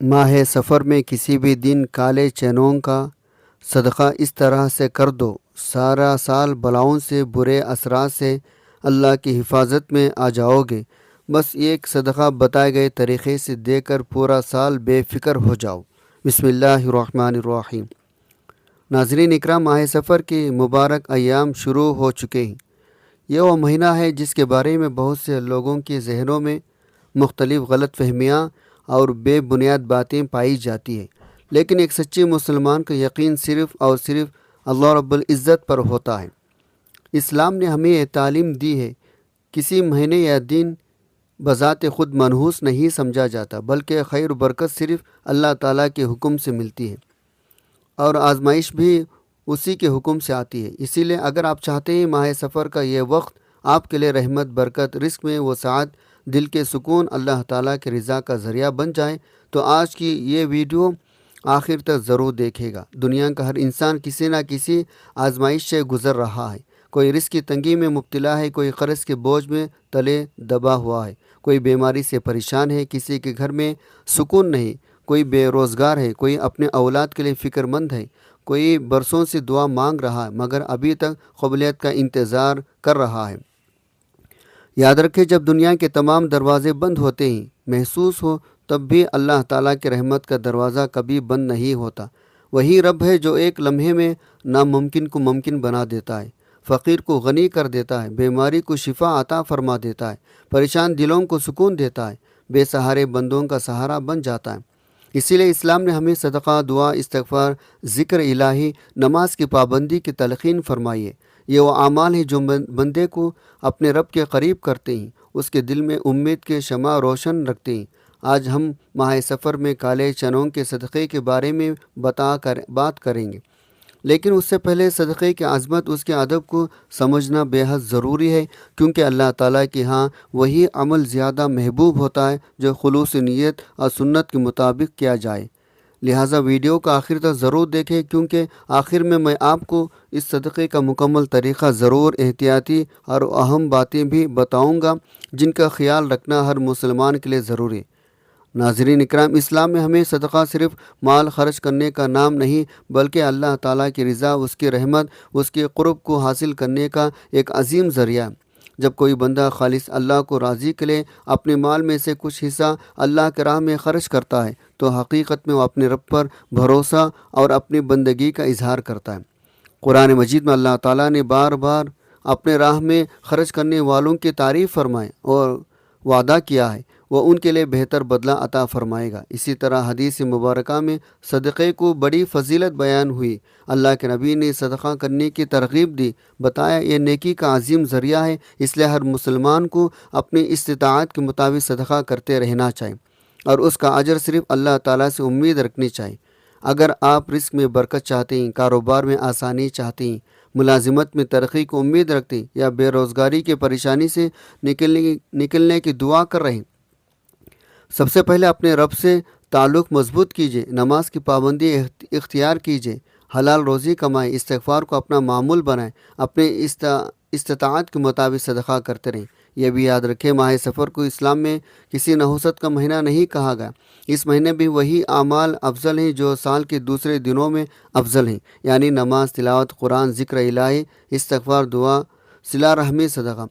ماہ سفر میں کسی بھی دن کالے چنوں کا صدقہ اس طرح سے کر دو، سارا سال بلاؤں سے، برے اثرات سے اللہ کی حفاظت میں آ جاؤ گے۔ بس ایک صدقہ بتائے گئے طریقے سے دے کر پورا سال بے فکر ہو جاؤ۔ بسم اللہ الرحمن الرحیم۔ ناظرین اکرام، ماہ سفر کے مبارک ایام شروع ہو چکے ہیں۔ یہ وہ مہینہ ہے جس کے بارے میں بہت سے لوگوں کے ذہنوں میں مختلف غلط فہمیاں اور بے بنیاد باتیں پائی جاتی ہیں، لیکن ایک سچے مسلمان کا یقین صرف اور صرف اللہ رب العزت پر ہوتا ہے۔ اسلام نے ہمیں یہ تعلیم دی ہے، کسی مہینے یا دن بذات خود منحوس نہیں سمجھا جاتا، بلکہ خیر و برکت صرف اللہ تعالیٰ کے حکم سے ملتی ہے، اور آزمائش بھی اسی کے حکم سے آتی ہے۔ اسی لیے اگر آپ چاہتے ہیں ماہ سفر کا یہ وقت آپ کے لیے رحمت، برکت، رزق میں وسعت، دل کے سکون، اللہ تعالیٰ کے رضا کا ذریعہ بن جائے، تو آج کی یہ ویڈیو آخر تک ضرور دیکھے گا۔ دنیا کا ہر انسان کسی نہ کسی آزمائش سے گزر رہا ہے۔ کوئی رزق کی تنگی میں مبتلا ہے، کوئی قرض کے بوجھ میں تلے دبا ہوا ہے، کوئی بیماری سے پریشان ہے، کسی کے گھر میں سکون نہیں، کوئی بے روزگار ہے، کوئی اپنے اولاد کے لیے فکر مند ہے، کوئی برسوں سے دعا مانگ رہا ہے مگر ابھی تک قبولیت کا انتظار کر رہا ہے۔ یاد رکھیں، جب دنیا کے تمام دروازے بند ہوتے ہیں، محسوس ہو، تب بھی اللہ تعالیٰ کے رحمت کا دروازہ کبھی بند نہیں ہوتا۔ وہی رب ہے جو ایک لمحے میں ناممکن کو ممکن بنا دیتا ہے، فقیر کو غنی کر دیتا ہے، بیماری کو شفا عطا فرما دیتا ہے، پریشان دلوں کو سکون دیتا ہے، بے سہارے بندوں کا سہارا بن جاتا ہے۔ اسی لیے اسلام نے ہمیں صدقہ، دعا، استغفار، ذکر الہی، نماز کی پابندی کی تلقین فرمائی ہے۔ یہ وہ اعمال ہیں جو بندے کو اپنے رب کے قریب کرتے ہیں، اس کے دل میں امید کے شمع روشن رکھتے ہیں۔ آج ہم ماہ سفر میں کالے چنوں کے صدقے کے بارے میں بات کریں گے، لیکن اس سے پہلے صدقے کی عظمت، اس کے ادب کو سمجھنا بے حد ضروری ہے، کیونکہ اللہ تعالیٰ کے ہاں وہی عمل زیادہ محبوب ہوتا ہے جو خلوص نیت اور سنت کے مطابق کیا جائے۔ لہٰذا ویڈیو کا آخر تک ضرور دیکھیں، کیونکہ آخر میں آپ کو اس صدقے کا مکمل طریقہ، ضرور احتیاطی اور اہم باتیں بھی بتاؤں گا جن کا خیال رکھنا ہر مسلمان کے لیے ضروری ہے۔ ناظرین اکرام، اسلام میں ہمیں صدقہ صرف مال خرچ کرنے کا نام نہیں، بلکہ اللہ تعالیٰ کی رضا، اس کی رحمت، اس کے قرب کو حاصل کرنے کا ایک عظیم ذریعہ ہے۔ جب کوئی بندہ خالص اللہ کو راضی کے لیے اپنے مال میں سے کچھ حصہ اللہ کے راہ میں خرچ کرتا ہے، تو حقیقت میں وہ اپنے رب پر بھروسہ اور اپنی بندگی کا اظہار کرتا ہے۔ قرآن مجید میں اللہ تعالیٰ نے بار بار اپنے راہ میں خرچ کرنے والوں کی تعریف فرمائے اور وعدہ کیا ہے وہ ان کے لیے بہتر بدلہ عطا فرمائے گا۔ اسی طرح حدیث مبارکہ میں صدقے کو بڑی فضیلت بیان ہوئی۔ اللہ کے نبی نے صدقہ کرنے کی ترغیب دی، بتایا یہ نیکی کا عظیم ذریعہ ہے، اس لیے ہر مسلمان کو اپنی استطاعت کے مطابق صدقہ کرتے رہنا چاہیے، اور اس کا اجر صرف اللہ تعالیٰ سے امید رکھنی چاہیے۔ اگر آپ رزق میں برکت چاہتے ہیں، کاروبار میں آسانی چاہتے ہیں، ملازمت میں ترقی کو امید رکھتے ہیں، یا بے روزگاری کی پریشانی سے نکلنے کی دعا کر رہے ہیں، سب سے پہلے اپنے رب سے تعلق مضبوط کیجیے، نماز کی پابندی اختیار کیجیے، حلال روزی کمائیں، استغفار کو اپنا معمول بنائیں، اپنے استطاعت کے مطابق صدقہ کرتے رہیں۔ یہ بھی یاد رکھیں، ماہ سفر کو اسلام میں کسی نحوست کا مہینہ نہیں کہا گیا۔ اس مہینے بھی وہی اعمال افضل ہیں جو سال کے دوسرے دنوں میں افضل ہیں، یعنی نماز، تلاوت قرآن، ذکر الہی، استغفار، دعا، صلہ رحمی، صدقہ۔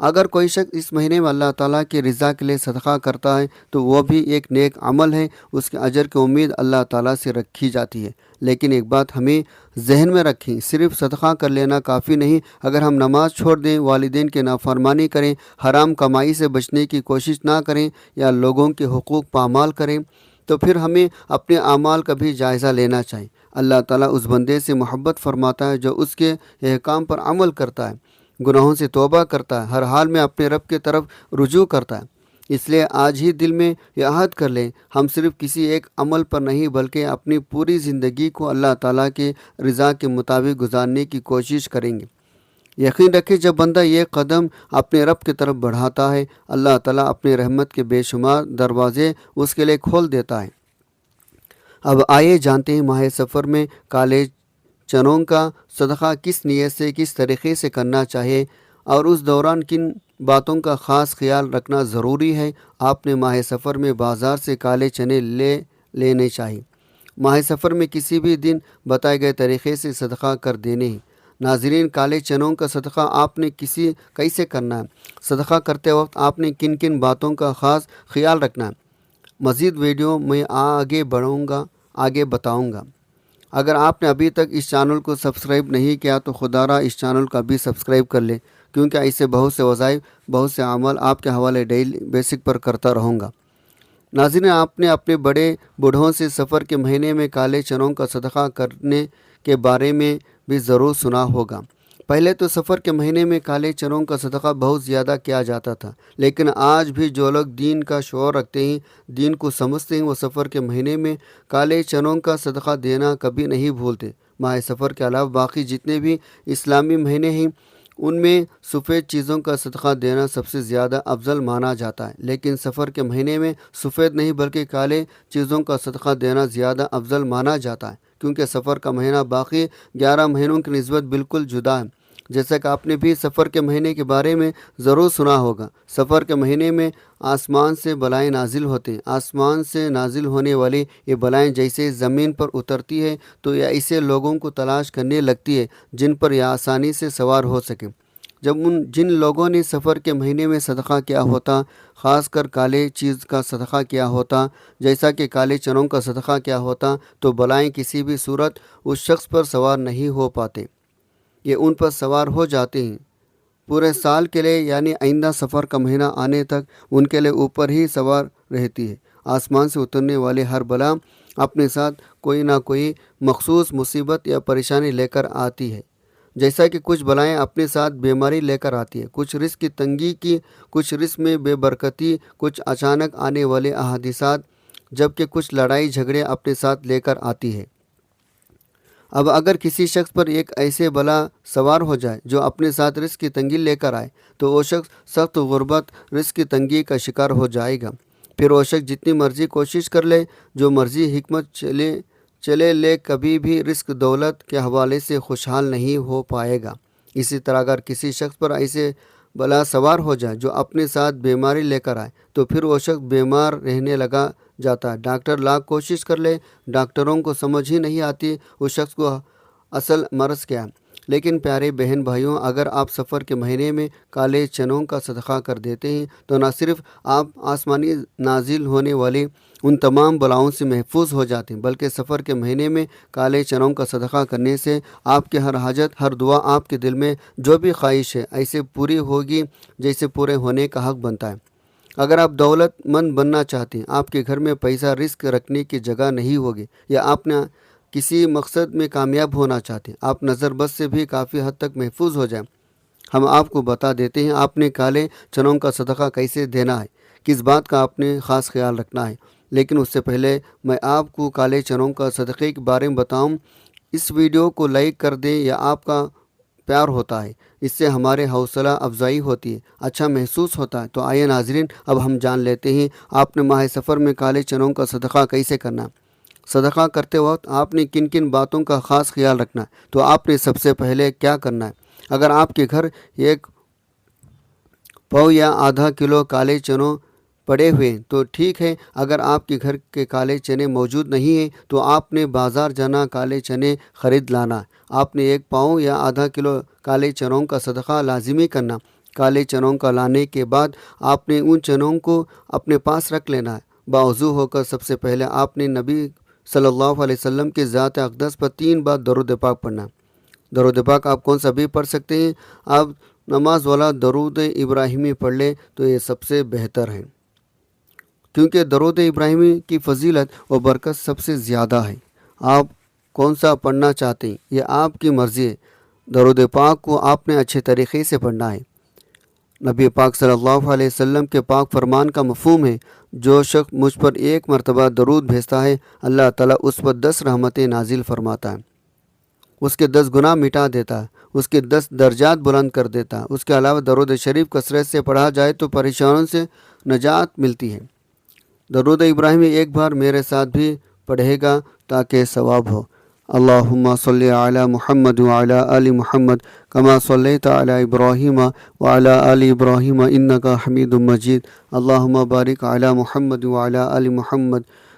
اگر کوئی شخص اس مہینے میں اللہ تعالیٰ کی رضا کے لیے صدقہ کرتا ہے تو وہ بھی ایک نیک عمل ہے، اس کے اجر کی امید اللہ تعالیٰ سے رکھی جاتی ہے۔ لیکن ایک بات ہمیں ذہن میں رکھیں، صرف صدقہ کر لینا کافی نہیں۔ اگر ہم نماز چھوڑ دیں، والدین کی نافرمانی کریں، حرام کمائی سے بچنے کی کوشش نہ کریں، یا لوگوں کے حقوق پامال کریں، تو پھر ہمیں اپنے اعمال کا بھی جائزہ لینا چاہیے۔ اللہ تعالیٰ اس بندے سے محبت فرماتا ہے جو اس کے احکام پر عمل کرتا ہے، گناہوں سے توبہ کرتا ہے، ہر حال میں اپنے رب کی طرف رجوع کرتا ہے۔ اس لیے آج ہی دل میں یہ عہد کر لیں، ہم صرف کسی ایک عمل پر نہیں بلکہ اپنی پوری زندگی کو اللہ تعالیٰ کے رضا کے مطابق گزارنے کی کوشش کریں گے۔ یقین رکھیں، جب بندہ یہ قدم اپنے رب کی طرف بڑھاتا ہے، اللہ تعالیٰ اپنے رحمت کے بے شمار دروازے اس کے لیے کھول دیتا ہے۔ اب آئیے جانتے ہیں ماہ سفر میں کالے چنوں کا صدقہ کس نیت سے، کس طریقے سے کرنا چاہیے، اور اس دوران کن باتوں کا خاص خیال رکھنا ضروری ہے۔ آپ نے ماہ سفر میں بازار سے کالے چنے لے لینے چاہیے۔ ماہ سفر میں کسی بھی دن بتائے گئے طریقے سے صدقہ کر دینے ہیں۔ ناظرین، کالے چنوں کا صدقہ آپ نے کیسے کرنا ہے؟ صدقہ کرتے وقت آپ نے کن کن باتوں کا خاص خیال رکھنا ہے؟ مزید ویڈیو میں آگے بتاؤں گا۔ اگر آپ نے ابھی تک اس چینل کو سبسکرائب نہیں کیا تو خدا را اس چینل کو ابھی سبسکرائب کر لیں، کیونکہ ایسے بہت سے وظائف، بہت سے عمل آپ کے حوالے ڈیلی بیسک پر کرتا رہوں گا۔ ناظرین، آپ نے اپنے بڑے بوڑھوں سے سفر کے مہینے میں کالے چنوں کا صدقہ کرنے کے بارے میں بھی ضرور سنا ہوگا۔ پہلے تو سفر کے مہینے میں کالے چنوں کا صدقہ بہت زیادہ کیا جاتا تھا، لیکن آج بھی جو لوگ دین کا شعور رکھتے ہیں، دین کو سمجھتے ہیں، وہ سفر کے مہینے میں کالے چنوں کا صدقہ دینا کبھی نہیں بھولتے۔ ماہ سفر کے علاوہ باقی جتنے بھی اسلامی مہینے ہیں ان میں سفید چیزوں کا صدقہ دینا سب سے زیادہ افضل مانا جاتا ہے، لیکن سفر کے مہینے میں سفید نہیں بلکہ کالے چیزوں کا صدقہ دینا زیادہ افضل مانا جاتا ہے، کیونکہ سفر کا مہینہ باقی 11 مہینوں کی نسبت بالکل جدا ہے۔ جیسا کہ آپ نے بھی سفر کے مہینے کے بارے میں ضرور سنا ہوگا۔ سفر کے مہینے میں آسمان سے بلائیں نازل ہوتے ہیں۔ آسمان سے نازل ہونے والی یہ بلائیں جیسے زمین پر اترتی ہے تو یہ ایسے لوگوں کو تلاش کرنے لگتی ہے جن پر یہ آسانی سے سوار ہو سکے۔ جن لوگوں نے سفر کے مہینے میں صدقہ کیا ہوتا، خاص کر کالے چیز کا صدقہ کیا ہوتا، جیسا کہ کالے چنوں کا صدقہ کیا ہوتا، تو بلائیں کسی بھی صورت اس شخص پر سوار نہیں ہو پاتے، یہ ان پر سوار ہو جاتے ہیں پورے سال کے لیے، یعنی آئندہ سفر کا مہینہ آنے تک ان کے لیے اوپر ہی سوار رہتی ہے۔ آسمان سے اترنے والی ہر بلا اپنے ساتھ کوئی نہ کوئی مخصوص مصیبت یا پریشانی لے کر آتی ہے، جیسا کہ کچھ بلائیں اپنے ساتھ بیماری لے کر آتی ہے، کچھ رزق کی تنگی کی، کچھ رزق میں بے برکتی، کچھ اچانک آنے والے حادثات، جبکہ کچھ لڑائی جھگڑے اپنے ساتھ لے کر آتی ہے۔ اب اگر کسی شخص پر ایک ایسے بلا سوار ہو جائے جو اپنے ساتھ رزق کی تنگی لے کر آئے تو وہ شخص سخت غربت، رزق کی تنگی کا شکار ہو جائے گا۔ پھر وہ شخص جتنی مرضی کوشش کر لے، جو مرضی حکمت چلے لے، کبھی بھی رزق دولت کے حوالے سے خوشحال نہیں ہو پائے گا۔ اسی طرح اگر کسی شخص پر ایسے بلا سوار ہو جائے جو اپنے ساتھ بیماری لے کر آئے تو پھر وہ شخص بیمار رہنے لگا جاتا ہے۔ ڈاکٹر لاکھ کوشش کر لے، ڈاکٹروں کو سمجھ ہی نہیں آتی اس شخص کو اصل مرض کیا ہے۔ لیکن پیارے بہن بھائیوں، اگر آپ سفر کے مہینے میں کالے چنوں کا صدقہ کر دیتے ہیں تو نہ صرف آپ آسمانی نازل ہونے والی ان تمام بلاؤں سے محفوظ ہو جاتے ہیں، بلکہ سفر کے مہینے میں کالے چنوں کا صدقہ کرنے سے آپ کی ہر حاجت، ہر دعا، آپ کے دل میں جو بھی خواہش ہے ایسے پوری ہوگی جیسے پورے ہونے کا حق بنتا ہے۔ اگر آپ دولت مند بننا چاہتے ہیں، آپ کے گھر میں پیسہ رزق رکھنے کی جگہ نہیں ہوگی، یا آپ نے کسی مقصد میں کامیاب ہونا چاہتے ہیں، آپ نظر بد سے بھی کافی حد تک محفوظ ہو جائیں، ہم آپ کو بتا دیتے ہیں آپ نے کالے چنوں کا صدقہ کیسے دینا ہے، کس بات کا آپ نے خاص خیال رکھنا ہے۔ لیکن اس سے پہلے میں آپ کو کالے چنوں کا صدقے کے بارے میں بتاؤں، اس ویڈیو کو لائک کر دیں، یا آپ کا پیار ہوتا ہے، اس سے ہمارے حوصلہ افزائی ہوتی ہے، اچھا محسوس ہوتا ہے۔ تو آئیے ناظرین، اب ہم جان لیتے ہیں آپ نے ماہ سفر میں کالے چنوں کا صدقہ کیسے کرنا ہے۔ صدقہ کرتے وقت آپ نے کن کن باتوں کا خاص خیال رکھنا ہے۔ تو آپ نے سب سے پہلے کیا کرنا ہے، اگر آپ کے گھر 1 پاؤ یا آدھا کلو کالے چنوں پڑے ہوئے تو ٹھیک ہے، اگر آپ کے گھر کے کالے چنے موجود نہیں ہیں تو آپ نے بازار جانا، کالے چنے خرید لانا۔ آپ نے 1 پاؤ یا آدھا کلو کالے چنوں کا صدقہ لازمی کرنا۔ کالے چنوں کا لانے کے بعد آپ نے ان چنوں کو اپنے پاس رکھ لینا ہے۔ باوضو ہو کر سب سے پہلے آپ نے نبی صلی اللہ علیہ وسلم کی ذات اقدس پر 3 بار درود پاک پڑھنا۔ درود پاک آپ کون سا بھی پڑھ سکتے ہیں، آپ نماز والا درود ابراہیمی پڑھ لیں تو یہ سب سے بہتر ہے، کیونکہ درود ابراہیمی کی فضیلت و برکت سب سے زیادہ ہے۔ آپ کون سا پڑھنا چاہتے ہیں یہ آپ کی مرضی ہے، درود پاک کو آپ نے اچھے طریقے سے پڑھنا ہے۔ نبی پاک صلی اللہ علیہ وسلم کے پاک فرمان کا مفہوم ہے، جو شخص مجھ پر 1 مرتبہ درود بھیجتا ہے، اللہ تعالیٰ اس پر 10 رحمتیں نازل فرماتا ہے، اس کے 10 گناہ مٹا دیتا ہے، اس کے 10 درجات بلند کر دیتا ہے۔ اس کے علاوہ درود شریف کثرت سے پڑھا جائے تو پریشانوں سے نجات ملتی ہے۔ درود ابراہیمی ایک بار میرے ساتھ بھی پڑھے گا تاکہ ثواب ہو۔ اللہم صلی علی محمد وعلی آل محمد کما صلیت علی ابراہیم وعلی آل ابراہیم انک حمید مجید۔ اللہم بارک علی محمد وعلی آل محمد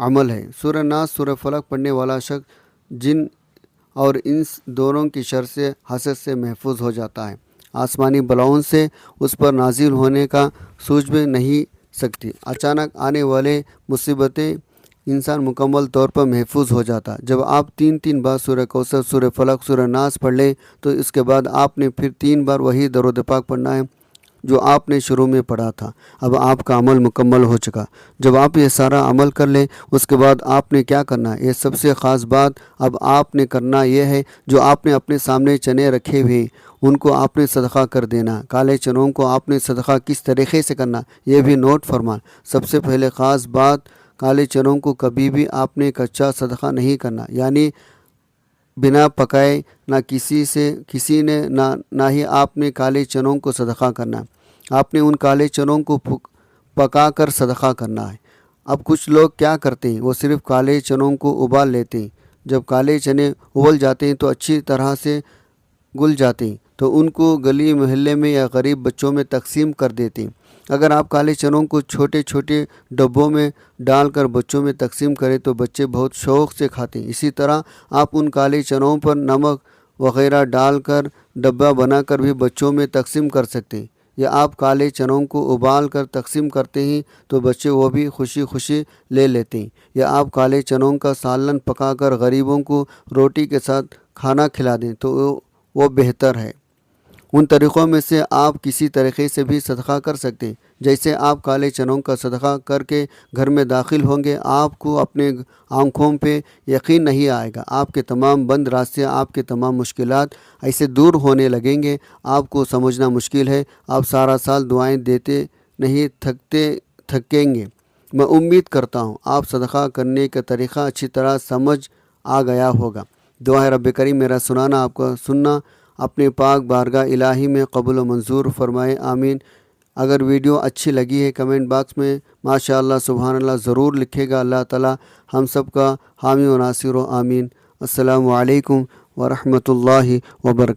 عمل ہے۔ سورہ ناس سورہ فلق پڑھنے والا شخص جن اور انس دونوں کی شر سے حسد سے محفوظ ہو جاتا ہے۔ آسمانی بلاؤں سے اس پر نازل ہونے کا سوچ بھی نہیں سکتی۔ اچانک آنے والے مصیبتیں انسان مکمل طور پر محفوظ ہو جاتا۔ جب آپ 3 بار سورہ کوثر، سورہ فلق، سورہ ناس پڑھ لیں تو اس کے بعد آپ نے پھر 3 بار وہی درود پاک پڑھنا ہے جو آپ نے شروع میں پڑھا تھا۔ اب آپ کا عمل مکمل ہو چکا۔ جب آپ یہ سارا عمل کر لیں اس کے بعد آپ نے کیا کرنا ہے؟ یہ سب سے خاص بات اب آپ نے کرنا یہ ہے، جو آپ نے اپنے سامنے چنے رکھے ہوئے ان کو آپ نے صدقہ کر دینا۔ کالے چنوں کو آپ نے صدقہ کس طریقے سے کرنا یہ بھی نوٹ فرمان۔ سب سے پہلے خاص بات، کالے چنوں کو کبھی بھی آپ نے کچا صدقہ نہیں کرنا، یعنی بنا پکائے نہ کسی نے نہ ہی آپ نے کالے چنوں کو صدقہ کرنا۔ آپ نے ان کالے چنوں کو پکا کر صدقہ کرنا ہے۔ اب کچھ لوگ کیا کرتے ہیں، وہ صرف کالے چنوں کو ابال لیتے ہیں۔ جب کالے چنے ابل جاتے ہیں تو اچھی طرح سے گل جاتے ہیں تو ان کو گلی محلے میں یا غریب بچوں میں تقسیم کر دیتے ہیں۔ اگر آپ کالے چنوں کو چھوٹے چھوٹے ڈبوں میں ڈال کر بچوں میں تقسیم کریں تو بچے بہت شوق سے کھاتے ہیں۔ اسی طرح آپ ان کالے چنوں پر نمک وغیرہ ڈال کر ڈبہ بنا کر بھی بچوں میں تقسیم کر سکتے ہیں، یا آپ کالے چنوں کو ابال کر تقسیم کرتے ہیں تو بچے وہ بھی خوشی خوشی لے لیتے ہیں، یا آپ کالے چنوں کا سالن پکا کر غریبوں کو روٹی کے ساتھ کھانا کھلا دیں تو وہ بہتر ہے۔ ان طریقوں میں سے آپ کسی طریقے سے بھی صدقہ کر سکتے ہیں۔ جیسے آپ کالے چنوں کا صدقہ کر کے گھر میں داخل ہوں گے، آپ کو اپنے آنکھوں پہ یقین نہیں آئے گا۔ آپ کے تمام بند راستے، آپ کے تمام مشکلات ایسے دور ہونے لگیں گے، آپ کو سمجھنا مشکل ہے۔ آپ سارا سال دعائیں دیتے نہیں تھکیں گے۔ میں امید کرتا ہوں آپ صدقہ کرنے کا طریقہ اچھی طرح سمجھ آ گیا ہوگا۔ دعا ہے رب کریم میرا سنانا آپ کا سننا اپنے پاک بارگاہ الہی میں قبول و منظور فرمائے، آمین۔ اگر ویڈیو اچھی لگی ہے کمنٹ باکس میں ماشاءاللہ سبحان اللہ ضرور لکھے گا۔ اللہ تعالی ہم سب کا حامی و ناصر و آمین۔ السلام علیکم ورحمۃ اللہ وبرکاتہ۔